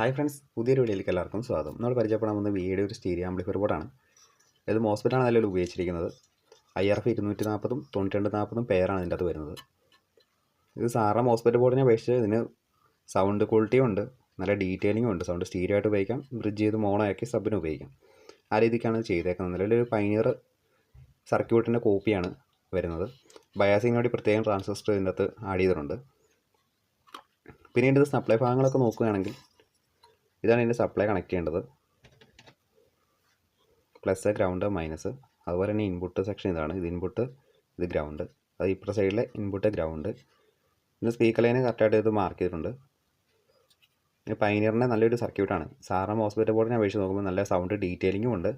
Hi friends, പുതിയൊരു വീഡിയോയിലേക്ക് എല്ലാവർക്കും സ്വാഗതം. നമ്മൾ പരിചയപ്പെടാൻ പോകുന്ന വിയുടെ ഒരു സ്റ്റീരിയോ ആംപ്ലിഫയർ ബോർഡാണ്. ഇത് മോസ്ഫെറ്റാണ് നിലവിൽ ഉപയോഗിച്ചിരിക്കുന്നത്. IRF 240 9240 പെയറാണ് ഇതിൻ്റെ അകത്ത് വരുന്നത്. ഇത് സാധാരണ മോസ്ഫെറ്റ് ബോർഡിനെ അപേക്ഷിച്ച് ഇതിന് സൗണ്ട് ക്വാളിറ്റിയും ഉണ്ട്, നല്ല ഡീറ്റെയിലിംഗും ഉണ്ട്. സൗണ്ട് സ്റ്റീരിയോ ആയിട്ട് ഉപയോഗിക്കാം, ബ്രിഡ്ജ് ചെയ്ത് മോണോയാക്കി സബിന് ഉപയോഗിക്കാം. ആ രീതിക്കാണ് ചെയ്തേക്കുന്നത്. നിലവിലൊരു പൈനിയർ സർക്യൂട്ടിൻ്റെ കോപ്പിയാണ് വരുന്നത്. ബയാസിങ്ങിന് വേണ്ടി പ്രത്യേകം ട്രാൻസിസ്റ്റർ ഇതിൻ്റെ അകത്ത് ആഡ് ചെയ്തിട്ടുണ്ട്. പിന്നീട് ഇത് സപ്ലൈ ഭാഗങ്ങളൊക്കെ നോക്കുകയാണെങ്കിൽ ഇതാണ് ഇതിൻ്റെ സപ്ലൈ കണക്ട് ചെയ്യേണ്ടത്. Plus, ground, minus. അതുപോലെ തന്നെ ഇൻപുട്ട് സെക്ഷൻ ഇതാണ്. ഇത് ഇൻപുട്ട്, ഇത് ഗ്രൗണ്ട്. അത് ഇപ്പുറത്തെ സൈഡിലെ ഇൻപുട്ട്, ഗ്രൗണ്ട്. ഇത് സ്പീക്കർ ലൈന് കറക്റ്റായിട്ട് ഇത് മാർക്ക് ചെയ്തിട്ടുണ്ട്. പൈനിയറിൻ്റെ നല്ലൊരു സർക്യൂട്ടാണ്. സാധാരണ മോസ്ഫെറ്റ് ബോർഡിനെ അപേക്ഷിച്ച് നോക്കുമ്പോൾ നല്ല സൗണ്ട് ഡീറ്റെയിലിങ്ങും ഉണ്ട്,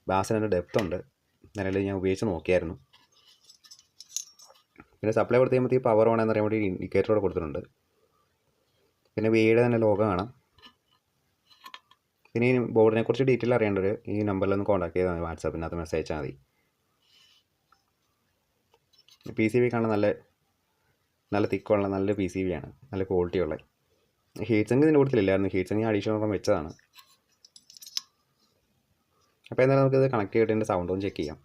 ബാസിന് ഡെപ്ത് ഉണ്ട്. നിലവിൽ ഞാൻ ഉപയോഗിച്ച് നോക്കിയായിരുന്നു. പിന്നെ സപ്ലൈ കൊടുത്ത് കഴിയുമ്പോഴത്തേക്ക് പവർ ഓൺ എന്നറിയാൻ വേണ്ടി ഇൻഡിക്കേറ്ററോടെ കൊടുത്തിട്ടുണ്ട്. പിന്നെ വിയുടെ തന്നെ ലോഗോ കാണാം. പിന്നെ ഈ ബോർഡിനെ കുറിച്ച് ഡീറ്റെയിൽ അറിയേണ്ടവർ ഈ നമ്പറിലൊന്ന് കോൺടാക്ട് ചെയ്താൽ മതി. വാട്സാപ്പിനകത്ത് മെസ്സേജ് അയച്ചാൽ മതി. PCB കാണാൻ നല്ല തിക്കുള്ള നല്ല PCB ആണ്, നല്ല ക്വാളിറ്റി ഉള്ള. ഹീറ്റ് സിങ്ക് ഇതിൻ്റെ കൂട്ടത്തിലില്ലായിരുന്നു. ഹീറ്റ് സിങ്ക് അഡീഷണൽ വെച്ചതാണ്. അപ്പോൾ എന്തായാലും നമുക്കിത് കണക്ട് ചെയ്തിട്ട് ഇതിൻ്റെ സൗണ്ട് ഒന്ന് ചെക്ക് ചെയ്യാം.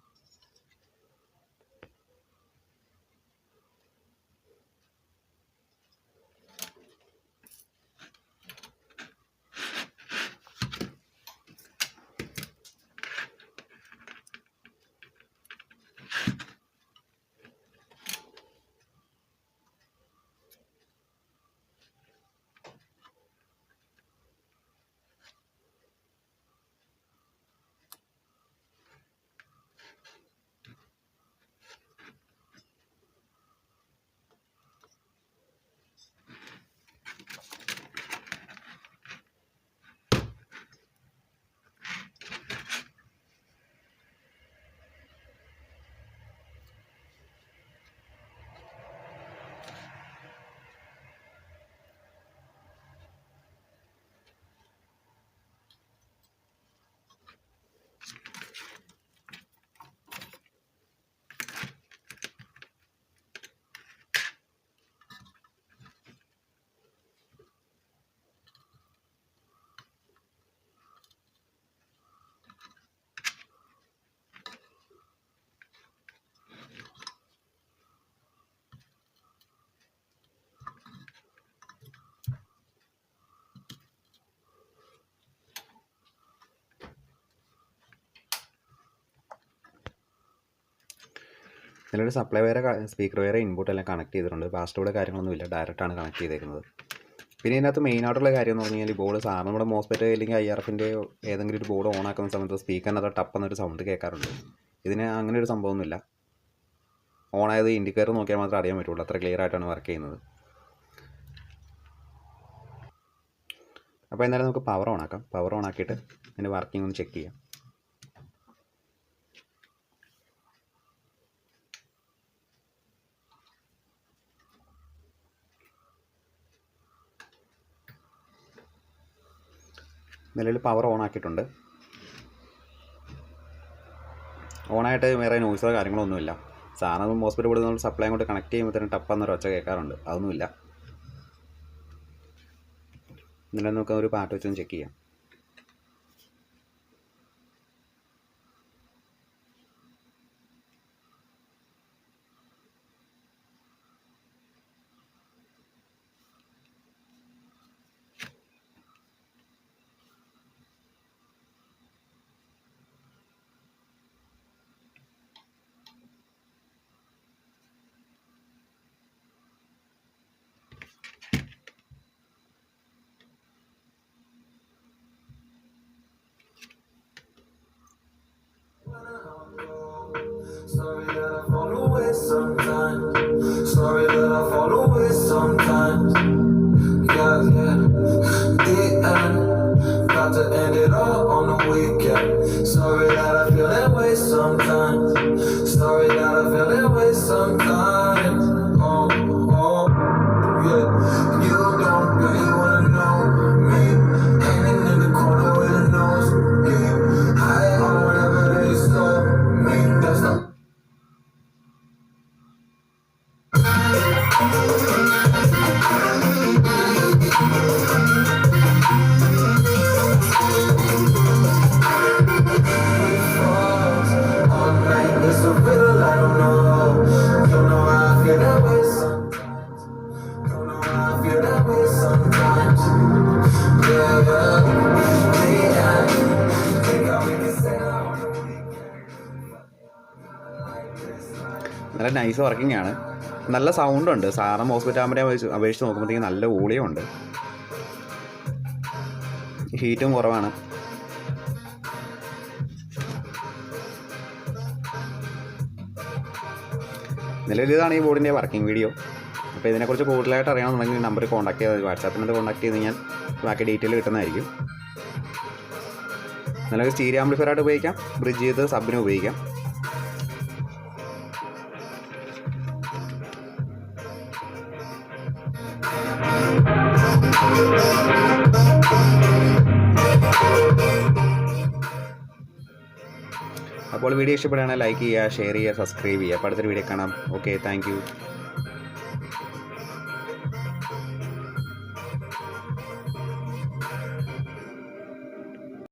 ഇതിലൊരു supply wire, speaker wire, input എല്ലാം കണക്ട് ചെയ്തിട്ടുണ്ട്. പാസ്വേഡ് കാര്യങ്ങളൊന്നുമില്ല, ഡയറക്റ്റാണ് കണക്ട് ചെയ്തേക്കുന്നത്. പിന്നെ ഇതിനകത്ത് മെയിനായിട്ടുള്ള കാര്യം എന്ന് പറഞ്ഞു കഴിഞ്ഞാൽ ഈ ബോർഡ് സാറിന് നമ്മുടെ മോസ്ഫെറ്റ് അല്ലെങ്കിൽ IRFൻ്റെ ഏതെങ്കിലും ഒരു ബോർഡ് ഓൺ ആക്കുന്ന സമയത്ത് സ്പീക്കറിനകത്ത് ടപ്പെന്നൊരു സൗണ്ട് കേൾക്കാറുണ്ട്. ഇതിന് അങ്ങനെ ഒരു സംഭവമൊന്നുമില്ല. ഓണായത് ഇൻഡിക്കേറ്റർ നോക്കിയാൽ മാത്രമേ അറിയാൻ പറ്റുള്ളൂ. അത്ര ക്ലിയർ ആയിട്ടാണ് വർക്ക് ചെയ്യുന്നത്. അപ്പോൾ എന്തായാലും നമുക്ക് പവർ ഓൺ ആക്കാം. പവർ ഓൺ ആക്കിയിട്ട് അതിൻ്റെ വർക്കിംഗ് ഒന്ന് ചെക്ക് ചെയ്യാം. നിലവിൽ പവർ ഓൺ ആക്കിയിട്ടുണ്ട്. ഓണായിട്ട് വേറെ നോയ്സോ കാര്യങ്ങളൊന്നുമില്ല. സാധാരണ മോസ്ഫെറ്റ് ബോർഡ് നമ്മൾ സപ്ലൈ കൊണ്ട് കണക്ട് ചെയ്യുമ്പോൾ തന്നെ ടപ്പെന്നൊരു ഒച്ച കേൾക്കാറുണ്ട്. അതൊന്നുമില്ല. ഇന്നലെ നമുക്ക് ഒരു പാട്ട് വെച്ചൊന്ന് ചെക്ക് ചെയ്യാം. നല്ല നൈസ് വർക്കിംഗ് ആണ്. നല്ല സൗണ്ടുണ്ട്. സാധാരണ മോസ്ഫെറ്റ് ആകുമ്പോൾ അപേക്ഷിച്ച് നോക്കുമ്പോഴത്തേക്കും നല്ല വോളിയം ഉണ്ട്. ഹീറ്റും കുറവാണ്. നിലവിൽ ഇതാണ് ഈ ബോർഡിൻ്റെ വർക്കിംഗ് വീഡിയോ. അപ്പോൾ ഇതിനെക്കുറിച്ച് കൂടുതലായിട്ട് അറിയണമെന്നുണ്ടെങ്കിൽ നമ്പർ കോൺടാക്ട് ചെയ്താൽ വാട്സാപ്പിനകത്ത് കോൺടാക്ട് ചെയ്ത് ഞാൻ ബാക്കി ഡീറ്റെയിൽ കിട്ടുന്നതായിരിക്കും. നല്ലൊരു സ്റ്റീരിയോ ആംപ്ലിഫയറായിട്ട് ഉപയോഗിക്കാം, ബ്രിഡ്ജ് ചെയ്ത് സബിന് ഉപയോഗിക്കാം. അപ്പോൾ വീഡിയോ ഇഷ്ടപ്പെടുകയാണെങ്കിൽ ലൈക്ക് ചെയ്യുക, ഷെയർ ചെയ്യുക, സബ്സ്ക്രൈബ് ചെയ്യുക. അപ്പോൾ അടുത്തൊരു വീഡിയോ കാണാം. Okay, thank you.